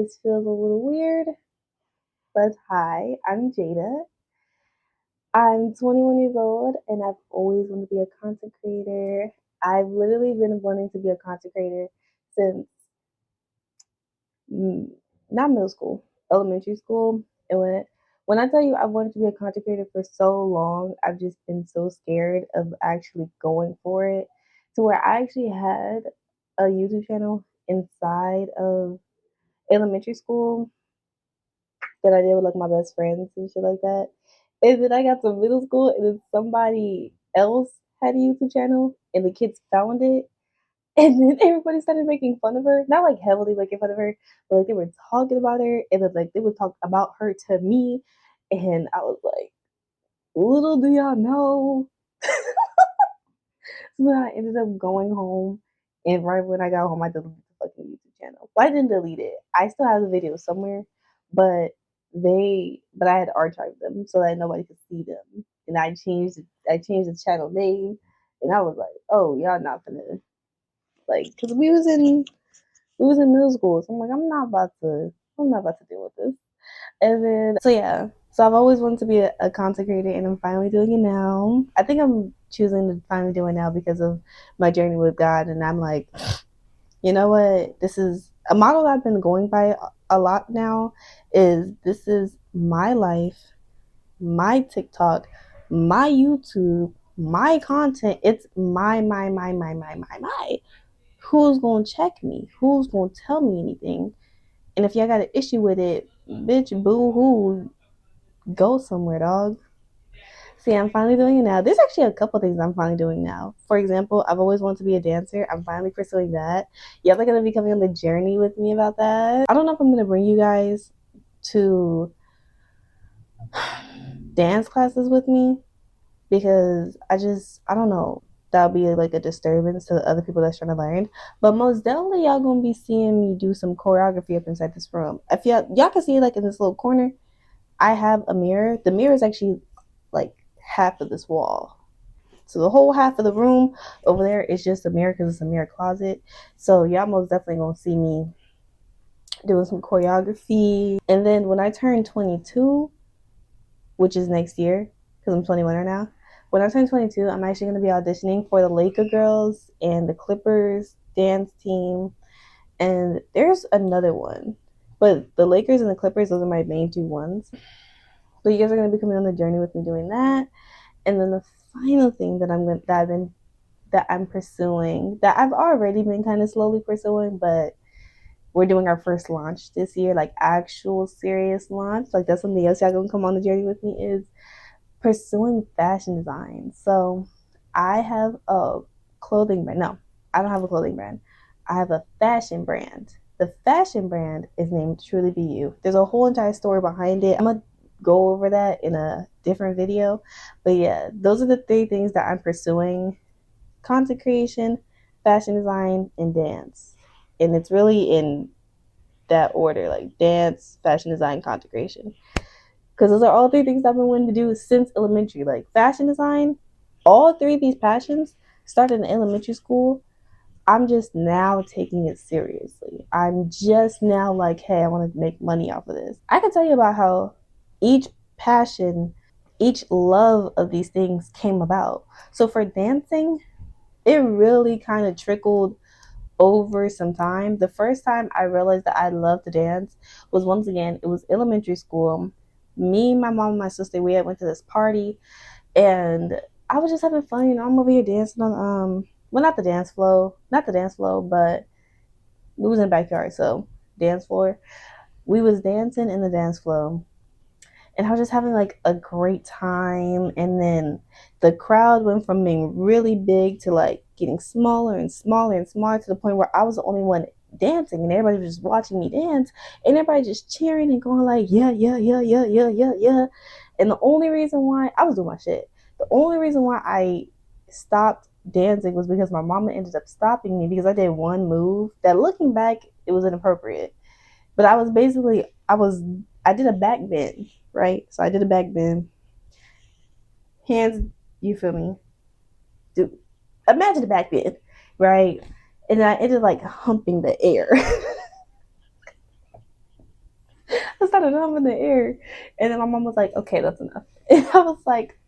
this feels a little weird, but hi, I'm Jada. I'm 21 years old and I've always wanted to be a content creator. I've literally been wanting to be a content creator since mm, not middle school, elementary school. And when I tell you I wanted to be a content creator for so long, I've just been so scared of actually going for it to where I actually had a YouTube channel inside of elementary school that I did with like my best friends and shit like that. And then I got to middle school and then somebody else had a YouTube channel and the kids found it. And then everybody started making fun of her. Not like heavily making fun of her, but like they were talking about her and then like they would talk about her to me. And I was like, little do y'all know. So then I ended up going home and right when I got home I deleted the fucking YouTube channel. Well, I didn't delete it. I still have the video somewhere, but I had archived them so that nobody could see them. And I changed the channel name and I was like, oh y'all not gonna like because we was in middle school, so I'm like, I'm not about to deal with this. And then so yeah. So I've always wanted to be a content creator and I'm finally doing it now. I think I'm choosing to finally do it now because of my journey with God and I'm like, you know what? This is a model I've been going by a lot now is this is my life, my TikTok, my YouTube, my content. It's my. Who's gonna check me? Who's gonna tell me anything? And if y'all got an issue with it, bitch, boo hoo, go somewhere, dog. See, I'm finally doing it now. There's actually a couple things I'm finally doing now. For example, I've always wanted to be a dancer. I'm finally pursuing that. Y'all are gonna be coming on the journey with me about that. I don't know if I'm gonna bring you guys to dance classes with me because I don't know. That'll be like a disturbance to the other people that's trying to learn. But most definitely y'all gonna be seeing me do some choreography up inside this room. If y'all can see like in this little corner, I have a mirror. The mirror is actually like half of this wall. So the whole half of the room over there is just a mirror because it's a mirror closet. So y'all most definitely gonna see me doing some choreography. And then when I turn 22, which is next year, because I'm 21 right now. When I turn 22, I'm actually going to be auditioning for the Laker girls and the Clippers dance team. And there's another one. But the Lakers and the Clippers, those are my main two ones. So you guys are going to be coming on the journey with me doing that. And then the final thing that I'm pursuing, that I've already been kind of slowly pursuing, but we're doing our first launch this year, like actual serious launch. Like that's something else y'all gonna come on the journey with me is pursuing fashion design. So I have a clothing brand. No, I don't have a clothing brand. I have a fashion brand. The fashion brand is named Truly Be You. There's a whole entire story behind it. I'm gonna go over that in a different video. But yeah, those are the three things that I'm pursuing: content creation, fashion design, and dance. And it's really in that order, like dance, fashion design, content creation, because those are all three things I've been wanting to do since elementary. Like fashion design, all three of these passions started in elementary school. I'm just now taking it seriously. I'm just now like, hey, I want to make money off of this. I can tell you about how each passion, each love of these things came about. So for dancing, it really kind of trickled over some time. The first time I realized that I loved to dance was once again, it was elementary school. Me, my mom, and my sister, we had went to this party and I was just having fun, I'm over here dancing on well not the dance floor, but we was in the backyard, so dance floor. We was dancing in the dance floor and I was just having like a great time. And then the crowd went from being really big to like getting smaller and smaller and smaller to the point where I was the only one dancing and everybody was just watching me dance and everybody just cheering and going like, yeah, yeah, yeah, yeah, yeah, yeah, yeah. And the only reason why I was doing my shit, the only reason why I stopped dancing was because my mama ended up stopping me because I did one move that looking back, it was inappropriate. But I did a back bend, right? So I did a back bend. Hands, you feel me? Do imagine a back bend, right? And I ended like humping the air. I started humming in the air. And then my mom was like, okay, that's enough. And I was like,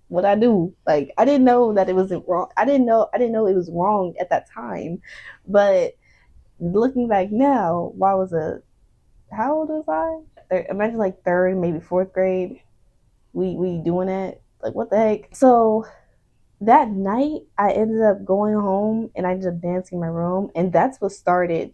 what I do? Like, I didn't know that it wasn't wrong. I didn't know it was wrong at that time. But looking back now, why was it, how old was I? Imagine like third, maybe fourth grade. We doing it. Like, what the heck? So that night I ended up going home and I ended up dancing in my room, and that's what started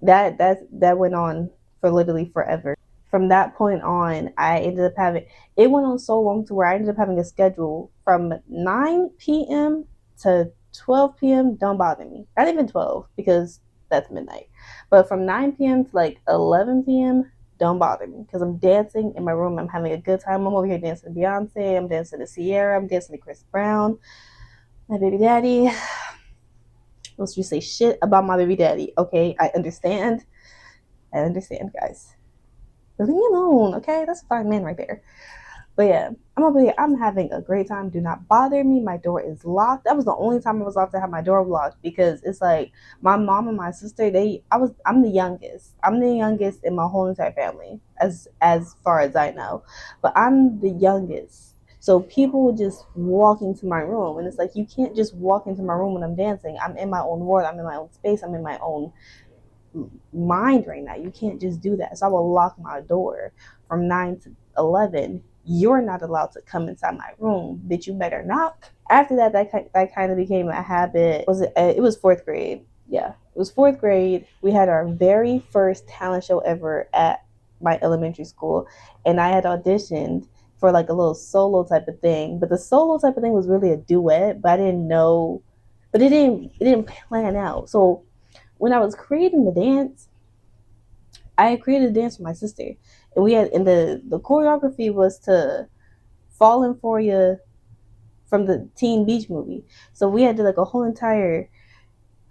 that went on for literally forever. From that point on, I ended up having, it went on so long to where I ended up having a schedule from 9 p.m. to 12 p.m. Don't bother me. Not even 12 because that's midnight. But from 9 p.m. to like 11 p.m., don't bother me because I'm dancing in my room. I'm having a good time. I'm over here dancing to Beyonce. I'm dancing to Sierra. I'm dancing to Chris Brown, my baby daddy. Let's just say shit about my baby daddy. Okay, I understand. I understand, guys. Leave me alone, okay? That's a fine man right there. But yeah, I'm over here. I'm having a great time. Do not bother me. My door is locked. That was the only time I was allowed to have my door locked because it's like my mom and my sister. I'm the youngest. I'm the youngest in my whole entire family, as far as I know. But I'm the youngest. So people would just walk into my room, and it's like you can't just walk into my room when I'm dancing. I'm in my own world. I'm in my own space. I'm in my own mind right now. You can't just do that. So I will lock my door from 9 to 11. You're not allowed to come inside my room, bitch. You better knock. After that, that kind of became a habit. It was fourth grade. Yeah, it was fourth grade. We had our very first talent show ever at my elementary school, and I had auditioned for like a little solo type of thing. But the solo type of thing was really a duet, but I didn't know. But it didn't plan out. So when I was creating the dance, I created a dance for my sister, and we had, and the choreography was to "Falling for You" from the Teen Beach movie. So we had to like a whole entire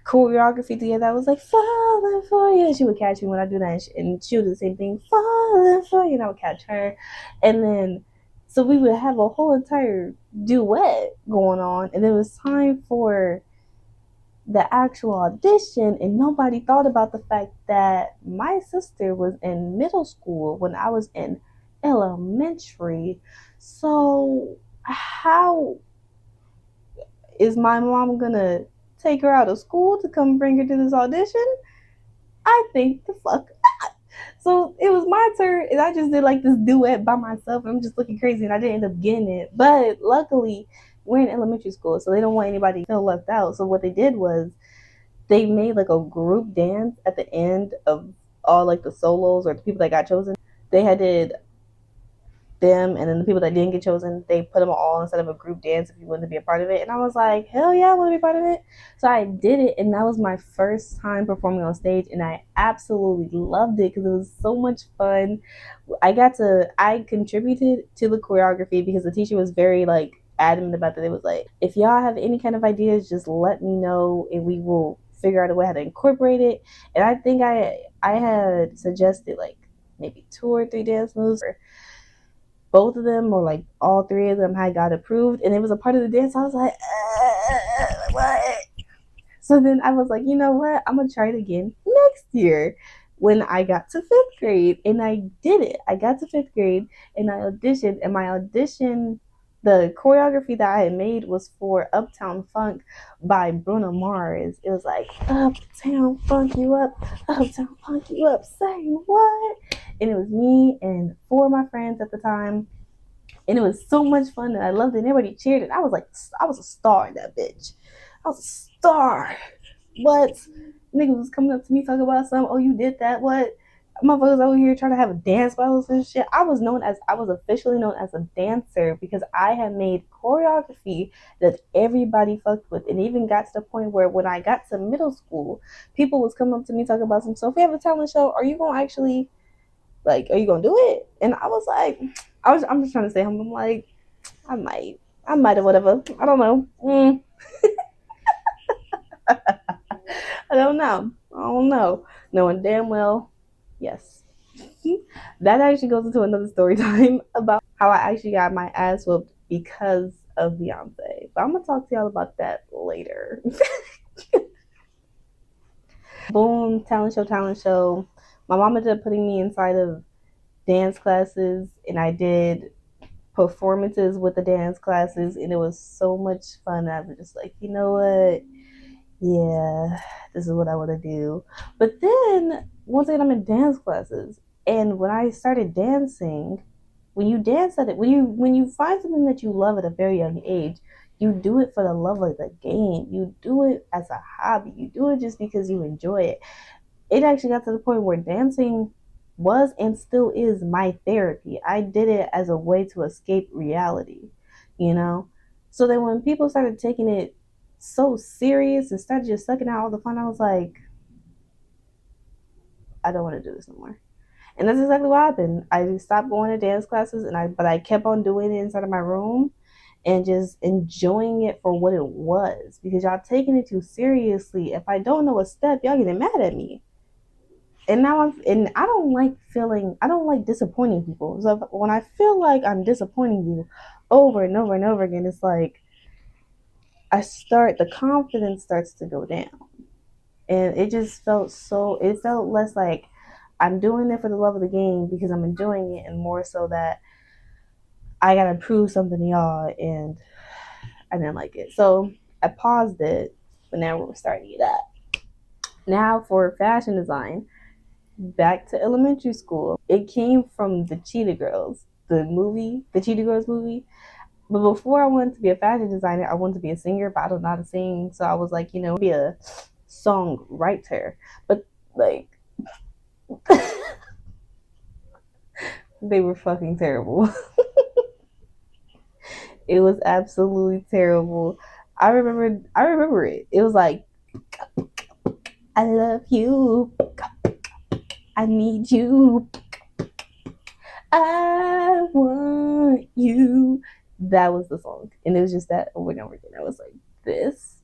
choreography together. I was like "Falling for You." She would catch me when I do that, and she would do the same thing, "Falling for You," and I would catch her, and then so we would have a whole entire duet going on, and it was time for the actual audition, and nobody thought about the fact that my sister was in middle school when I was in elementary. So how is my mom gonna take her out of school to come bring her to this audition? I think the fuck. So it was my turn, and I just did like this duet by myself. And I'm just looking crazy, and I didn't end up getting it. But luckily, we're in elementary school, so they don't want anybody to feel left out. So what they did was they made like a group dance at the end of all like the solos or the people that got chosen. They had did them, and then the people that didn't get chosen, they put them all instead of a group dance if you wanted to be a part of it. And I was like, hell yeah, I want to be part of it. So I did it, and that was my first time performing on stage, and I absolutely loved it because it was so much fun. I contributed to the choreography because the teacher was very like adamant about that. It was like, if y'all have any kind of ideas, just let me know and we will figure out a way how to incorporate it. And I think I had suggested like maybe two or three dance moves. Both of them, or like all three of them, had got approved, and it was a part of the dance. I was like, what? So then I was like, you know what? I'm gonna try it again next year when I got to fifth grade, and I did it. I got to fifth grade, and I auditioned, and my audition, the choreography that I had made was for Uptown Funk by Bruno Mars. It was like Uptown Funk you up, Uptown Funk you up, say what? And it was me and four of my friends at the time, and it was so much fun that I loved it. And everybody cheered it. I was like, I was a star in that bitch. I was a star. What? Niggas was coming up to me talking about something. Oh, you did that? What? Motherfuckers over here trying to have a dance battles and shit. I was officially known as a dancer because I had made choreography that everybody fucked with. And even got to the point where when I got to middle school, people was coming up to me talking about some. So if we have a talent show, are you gonna actually like? Are you gonna do it? And I was like, I'm just trying to say, I'm like, I might, I might have whatever. I don't know. I don't know. I don't know. Knowing damn well, yes. That actually goes into another story time about how I actually got my ass whooped because of Beyonce. But I'm gonna talk to y'all about that later. Boom, talent show, talent show. My mom ended up putting me inside of dance classes and I did performances with the dance classes, and it was so much fun. I was just like, you know what? Yeah, this is what I want to do. But then once again, I'm in dance classes, and when I started dancing, when you dance at it, when you find something that you love at a very young age, you do it for the love of the game. You do it as a hobby. You do it just because you enjoy it. It actually got to the point where dancing was and still is my therapy. I did it as a way to escape reality, you know? So then when people started taking it so serious and started just sucking out all the fun, I was like, I don't want to do this no more. And that's exactly what happened. I stopped going to dance classes but I kept on doing it inside of my room and just enjoying it for what it was because y'all taking it too seriously. If I don't know a step, y'all getting mad at me. And I don't like I don't like disappointing people. So when I feel like I'm disappointing you over and over and over again, it's like the confidence starts to go down. And it felt less like I'm doing it for the love of the game because I'm enjoying it, and more so that I gotta prove something to y'all, and I didn't like it. So I paused it, but now we're starting it up. Now for fashion design, back to elementary school. It came from the Cheetah Girls, the Cheetah Girls movie. But before I wanted to be a fashion designer, I wanted to be a singer, but I don't know how to sing. So I was like, be a songwriter. But like, they were fucking terrible. It was absolutely terrible. I remember it. It was like, I love you. I need you. I want you. That was the song. And it was just that over and over again. I was like, this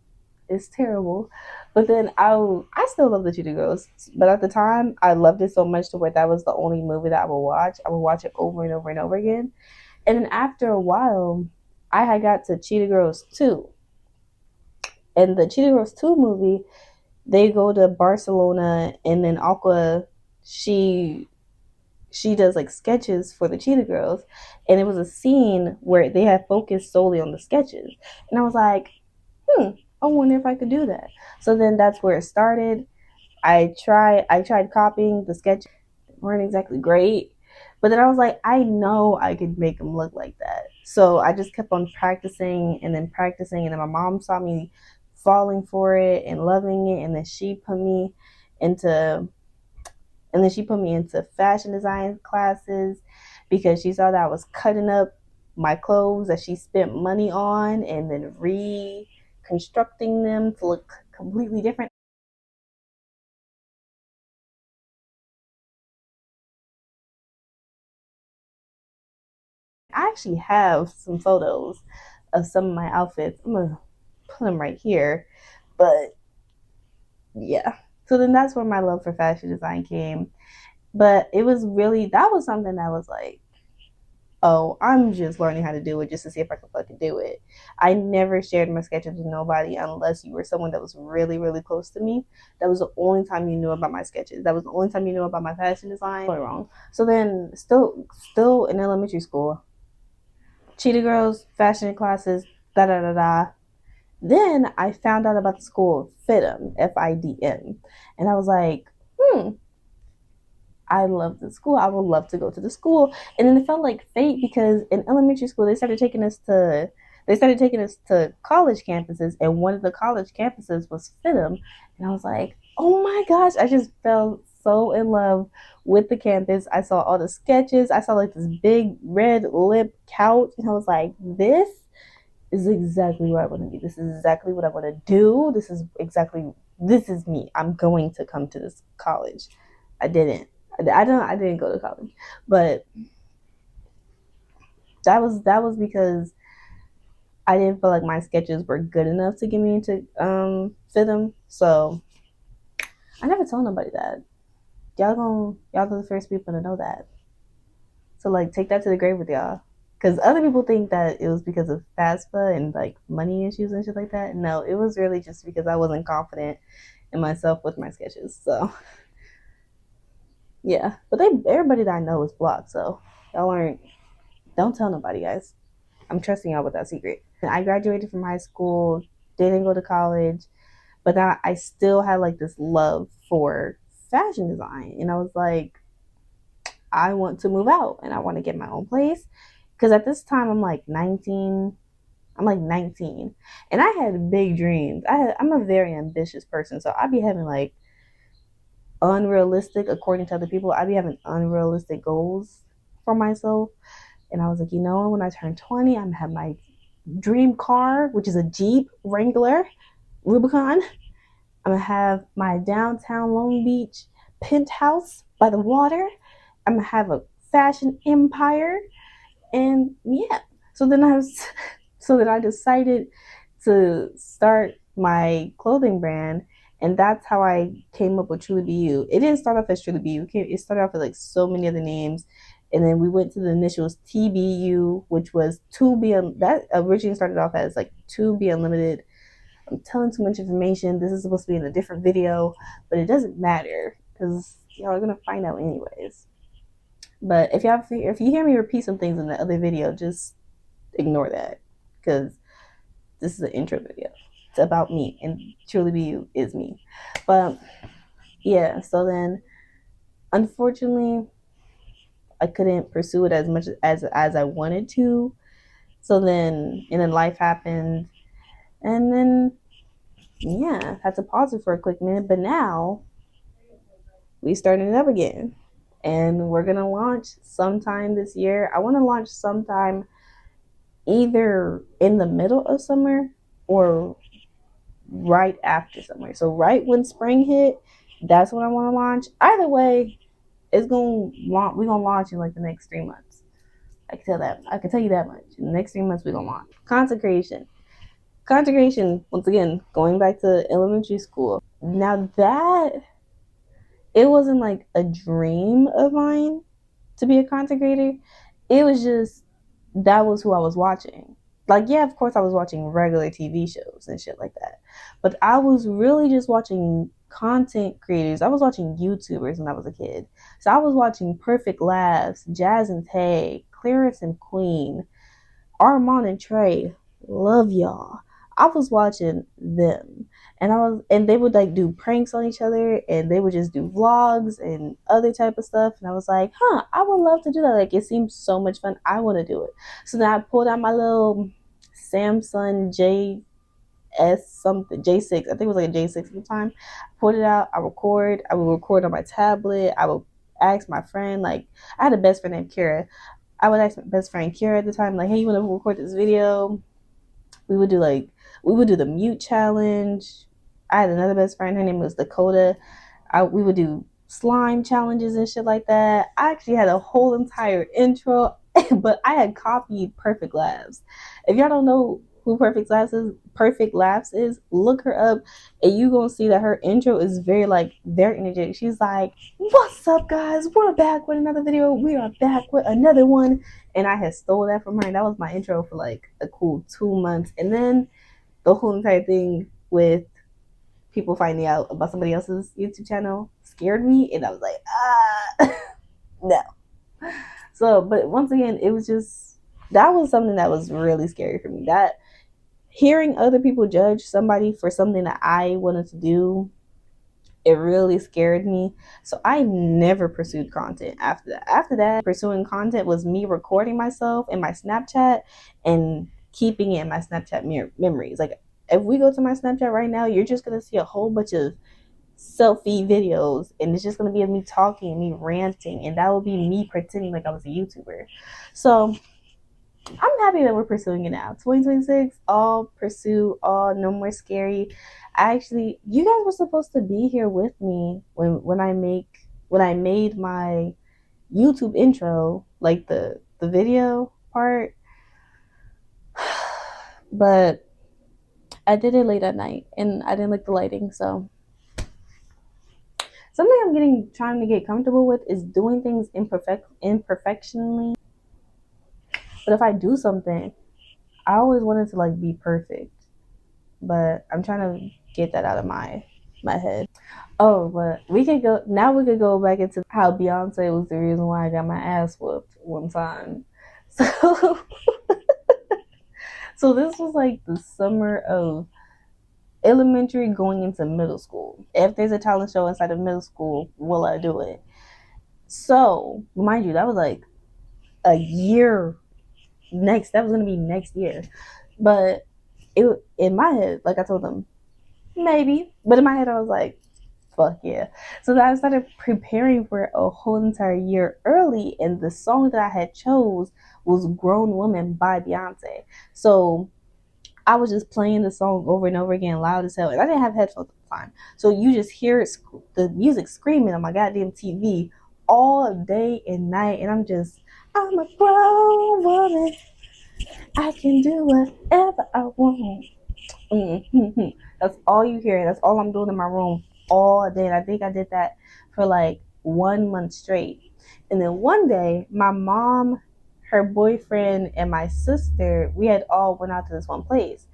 is terrible. But then I still love the Cheetah Girls. But at the time, I loved it so much to where that was the only movie that I would watch. I would watch it over and over and over again. And then after a while, I had got to Cheetah Girls 2. And the Cheetah Girls 2 movie, they go to Barcelona, and then Aqua, she she does like sketches for the Cheetah Girls, and it was a scene where they had focused solely on the sketches, and I was like, I wonder if I could do that. So then that's where it started. I tried copying the sketches, weren't exactly great, but then I was like, I know I could make them look like that. So I just kept on practicing, and then my mom saw me falling for it and loving it, and then into she put me into fashion design classes because she saw that I was cutting up my clothes that she spent money on and then reconstructing them to look completely different. I actually have some photos of some of my outfits. I'm gonna put them right here. But yeah. So then that's where my love for fashion design came. But that was something that was like, oh, I'm just learning how to do it just to see if I can fucking do it. I never shared my sketches with nobody unless you were someone that was really, really close to me. That was the only time you knew about my sketches. That was the only time you knew about my fashion design. Totally wrong. So then, still in elementary school, Cheetah Girls, fashion classes, da da da da. Then I found out about the school FIDM, FIDM, and I was like, I love the school. I would love to go to the school. And then it felt like fate because in elementary school they started taking us to college campuses, and one of the college campuses was FITM. And I was like, oh my gosh, I just fell so in love with the campus. I saw all the sketches. I saw like this big red lip couch, and I was like, this is exactly where I want to be. This is exactly what I want to do. This is me. I'm going to come to this college. I didn't. I didn't go to college, but that was because I didn't feel like my sketches were good enough to get me into fit them. So I never told nobody that. Y'all are the first people to know that. So like take that to the grave with y'all. Because other people think that it was because of FAFSA and like money issues and shit like that. No, it was really just because I wasn't confident in myself with my sketches. So Yeah, but they everybody that I know is blocked, so y'all aren't. Don't tell nobody, guys. I'm trusting y'all with that secret. I graduated from high school, didn't go to college, but then I still had like this love for fashion design, and I was like, I want to move out and I want to get my own place because at this time I'm like 19. I'm like 19, and I had big dreams. I'm a very ambitious person, so I'd be having like unrealistic, according to other people, I'd be having unrealistic goals for myself. And I was like, you know, when I turn 20, I'm gonna have my dream car, which is a Jeep Wrangler Rubicon. I'm gonna have my downtown Long Beach penthouse by the water. I'm gonna have a fashion empire, and yeah. So then I was, so then I decided to start my clothing brand, and that's how I came up with Truly Be You. It didn't start off as Truly Be You. It started off with like so many other names, and then we went to the initials TBU, which was to be that originally started off as like to be unlimited. I'm telling too much information. This is supposed to be in a different video, but it doesn't matter because y'all are gonna find out anyways. But if you hear me repeat some things in the other video, just ignore that because this is an intro video. It's about me, and Truly Be You is me. But yeah, so then unfortunately, I couldn't pursue it as much as I wanted to. So then, and then life happened, and then yeah, had to pause it for a quick minute. But now we started it up again, and we're gonna launch sometime this year. I want to launch sometime either in the middle of summer or right after summer. So right when spring hit, that's when I want to launch. Either way, it's gonna launch. We're gonna launch in like the next 3 months. I can tell that. I can tell you that much. In the next 3 months, we're gonna launch. Consecration. Consecration. Once again, going back to elementary school. Now that it wasn't like a dream of mine to be a content creator. It was just that was who I was watching. Like, yeah, of course I was watching regular TV shows and shit like that. But I was really just watching content creators. I was watching YouTubers when I was a kid. So I was watching Perfect Laughs, Jazz and Tay, Clarence and Queen, Armand and Trey, love y'all. I was watching them, and they would like do pranks on each other, and they would just do vlogs and other type of stuff. And I was like, huh, I would love to do that. Like, it seems so much fun. I want to do it. So then I pulled out my little Samsung JS something J6. I think it was like a J6 at the time. Pulled it out. I would record on my tablet. I would ask my friend, like, I had a best friend named Kira. I would ask my best friend Kira at the time, like, hey, you want to record this video? We would do like, we would do the mute challenge. I had another best friend, her name was Dakota. We would do slime challenges and shit like that. I actually had a whole entire intro, but I had copied Perfect Laughs. If y'all don't know who Perfect Laughs is, look her up, and you gonna see that her intro is very energetic. She's like, "What's up, guys? We're back with another video. We are back with another one." And I had stole that from her, and that was my intro for like a cool 2 months. And then the whole entire thing with people finding out about somebody else's YouTube channel scared me, and I was like, no. So, but once again, it was just that was something that was really scary for me. That hearing other people judge somebody for something that I wanted to do, it really scared me. So I never pursued content after that. After that, pursuing content was me recording myself in my Snapchat and keeping it in my Snapchat memories. Like, if we go to my Snapchat right now, you're just gonna see a whole bunch of selfie videos, and it's just gonna be of me talking and me ranting, and that will be me pretending like I was a YouTuber. So I'm happy that we're pursuing it now. 2026, all pursue, all no more scary. You guys were supposed to be here with me when I made my YouTube intro, like the video part, but I did it late at night and I didn't like the lighting. So something trying to get comfortable with is doing things imperfectionally. But if I do something, I always wanted to like be perfect. But I'm trying to get that out of my my head. Oh, but we could go now. We could go back into how Beyonce was the reason why I got my ass whooped one time. So, so this was like the summer of elementary going into middle school. If there's a talent show inside of middle school, will I do it? So, mind you, that was like a year next. That was gonna be next year, but it in my head, like I told them, maybe. But in my head, I was like, fuck yeah. So then I started preparing for a whole entire year early, and the song that I had chose was Grown Woman by Beyonce. So I was just playing the song over and over again, loud as hell, and I didn't have headphones at the time. So you just hear it, the music screaming on my goddamn TV all day and night, and I'm a grown woman. I can do whatever I want. Mm-hmm. That's all you hear. That's all I'm doing in my room all day. And I think I did that for like 1 month straight. And then one day, my mom, her boyfriend, and my sister, we had all went out to this one place.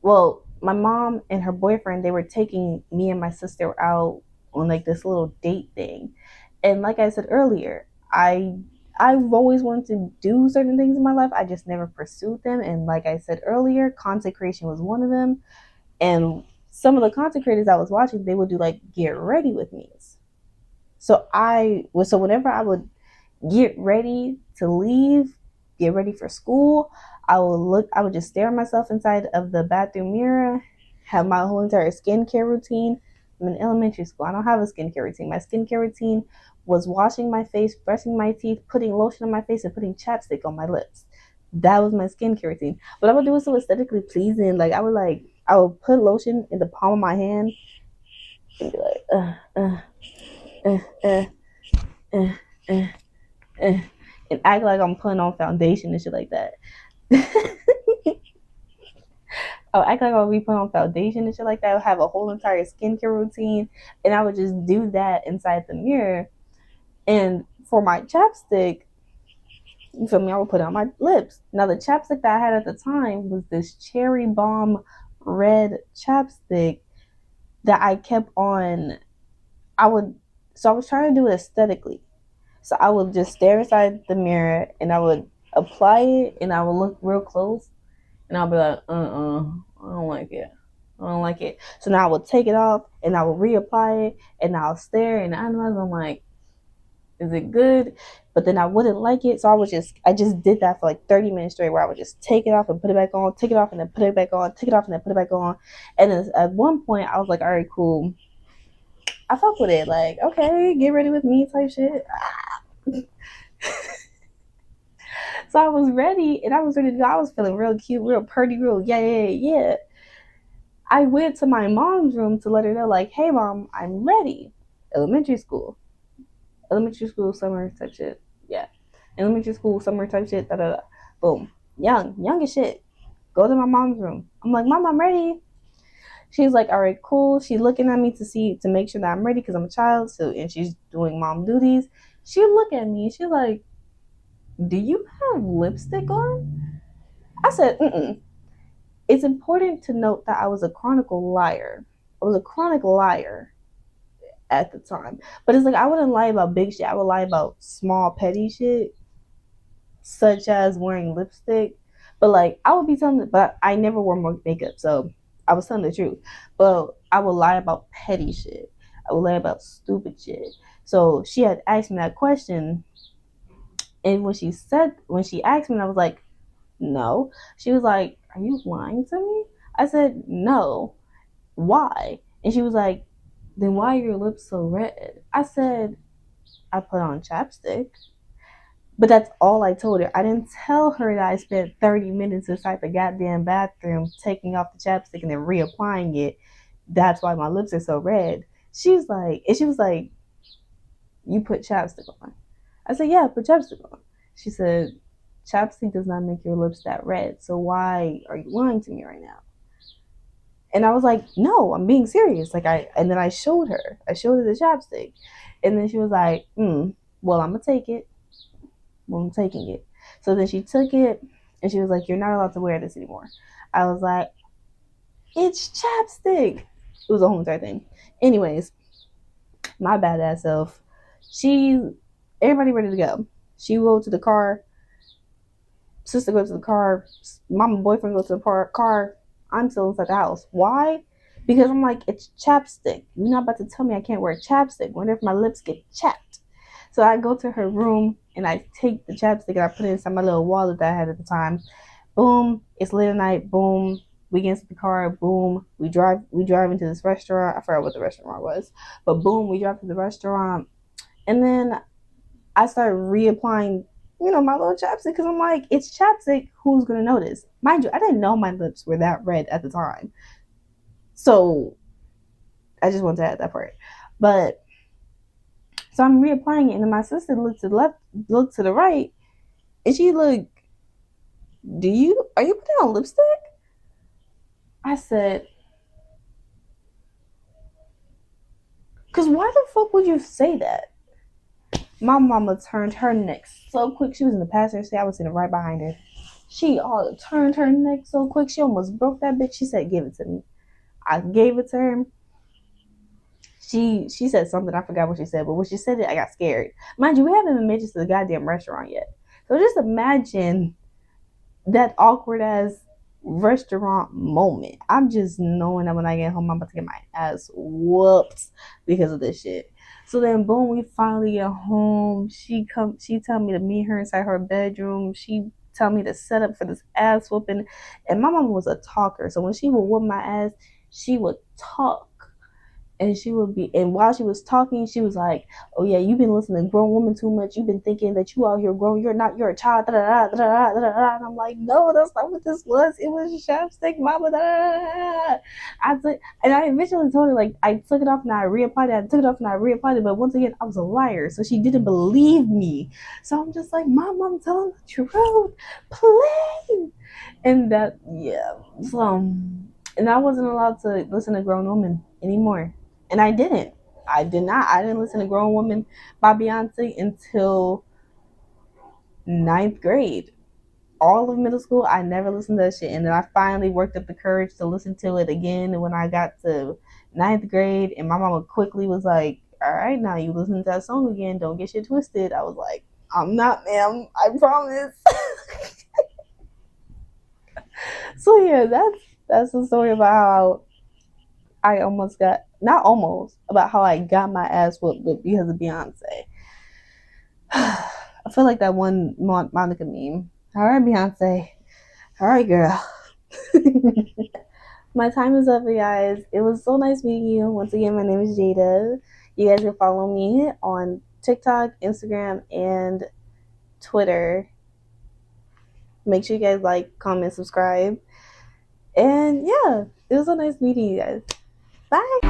Well, my mom and her boyfriend, they were taking me and my sister out on like this little date thing. And like I said earlier, I've always wanted to do certain things in my life. I just never pursued them. And like I said earlier, consecration was one of them. And some of the content creators I was watching, they would do like get ready with me. So whenever I would get ready to leave, get ready for school, I would just stare at myself inside of the bathroom mirror, have my whole entire skincare routine. I'm in elementary school. I don't have a skincare routine. My skincare routine was washing my face, brushing my teeth, putting lotion on my face, and putting chapstick on my lips. That was my skincare routine. But I would do it so aesthetically pleasing. I would put lotion in the palm of my hand and be like, uh, uh, uh, uh, uh, and act like I'm putting on foundation and shit like that. I would act like I would be putting on foundation and shit like that. I would have a whole entire skincare routine, and I would just do that inside the mirror. And for my chapstick, you feel me? I would put it on my lips. Now the chapstick that I had at the time was this cherry bomb red chapstick that I kept on. I would so I was trying to do it aesthetically. So I would just stare inside the mirror and I would apply it and I would look real close and I'll be like, I don't like it. I don't like it. So now I would take it off and I would reapply it and I'll stare and analyze. I'm like, is it good? But then I wouldn't like it. So I just did that for like 30 minutes straight where I would just take it off and put it back on, take it off and then put it back on, take it off and then put it back on. And then at one point I was like, all right, cool. I fuck with it. Like, okay, get ready with me type shit. So I was ready and I was ready to go. I was feeling real cute, real pretty, real yeah. I went to my mom's room to let her know, like, hey mom, I'm ready. Elementary school. Elementary school summer type shit. Yeah. Elementary school summer type shit. Da da da. Boom. Young as shit. Go to my mom's room. I'm like, Mom, I'm ready. She's like, all right, cool. She's looking at me to make sure that I'm ready because I'm a child. So and she's doing mom duties. She look at me. She's like, do you have lipstick on? I said, mm-mm. It's important to note that I was a chronicle liar. I was a chronic liar at the time. But it's like I wouldn't lie about big shit. I would lie about small petty shit, such as wearing lipstick. But like I would be telling but I never wore more makeup, so I was telling the truth. But I would lie about petty shit. I would lie about stupid shit. So she had asked me that question, and when she asked me, I was like, no. She was like, are you lying to me? I said, no. Why? And she was like, then why are your lips so red? I said, I put on chapstick. But that's all I told her. I didn't tell her that I spent 30 minutes inside the goddamn bathroom taking off the chapstick and then reapplying it. That's why my lips are so red. She was like, you put chapstick on. I said, yeah, I put chapstick on. She said, chapstick does not make your lips that red. So why are you lying to me right now? And I was like, no, I'm being serious. And then I showed her. I showed her the chapstick. And then she was like, well, I'm going to take it. Well, I'm taking it. So then she took it and she was like, you're not allowed to wear this anymore. I was like, it's chapstick. It was a whole entire thing. Anyways, my badass self. She, everybody ready to go. She go to the car. Sister goes to the car. Mom and boyfriend goes to the car. I'm still inside the house. Why? Because I'm like, it's chapstick. You're not about to tell me I can't wear chapstick. Wonder if my lips get chapped. So I go to her room and I take the chapstick and I put it inside my little wallet that I had at the time. Boom, it's late at night. Boom, we get into the car. Boom, we drive into this restaurant. I forgot what the restaurant was, but boom, we drive to the restaurant, and then I start reapplying, my little chapstick because I'm like, it's chapstick. Who's gonna notice? Mind you, I didn't know my lips were that red at the time, so I just wanted to add that part. But so I'm reapplying it, and then my sister looked to the left, looked to the right, and she looked. Are you putting on lipstick? I said, because why the fuck would you say that? My mama turned her neck so quick. She was in the passenger seat. I was sitting right behind her. She all turned her neck so quick. She almost broke that bitch. She said, "Give it to me." I gave it to her. She said something. I forgot what she said, but when she said it, I got scared. Mind you, we haven't even made it to the goddamn restaurant yet. So just imagine that awkward ass restaurant moment. I'm just knowing that when I get home, I'm about to get my ass whooped because of this shit. So then, boom, we finally get home. She tell me to meet her inside her bedroom. She tell me to set up for this ass whooping. And my mom was a talker, so when she would whoop my ass, she would talk, and she would be, and while she was talking, she was like, "Oh yeah, you've been listening to grown women too much. You've been thinking that you out here grown. You're not. You're a child." Da, da, da, da, da, da. And I'm like, "No, that's not what this was. It was chapstick, mama." Da, da, da. I took, and I eventually told her, like, I took it off and I reapplied it. I took it off and I reapplied it. But once again, I was a liar, so she didn't believe me. So I'm just like, "Mom, I'm telling the truth, please." And that, yeah. So, and I wasn't allowed to listen to grown women anymore. And I didn't. I did not. I didn't listen to Grown Woman by Beyonce until ninth grade. All of middle school, I never listened to that shit. And then I finally worked up the courage to listen to it again when I got to ninth grade. And my mama quickly was like, "All right, now you listen to that song again. Don't get shit twisted." I was like, "I'm not, ma'am. I promise." So yeah, that's the story about how I almost got, not almost, about how I got my ass whooped because of Beyonce. I feel like that one Monica meme. All right, Beyonce. All right, girl. My time is up, you guys. It was so nice meeting you. Once again, my name is Jada. You guys can follow me on TikTok, Instagram, and Twitter. Make sure you guys like, comment, subscribe. And yeah, it was so nice meeting you guys. Bye.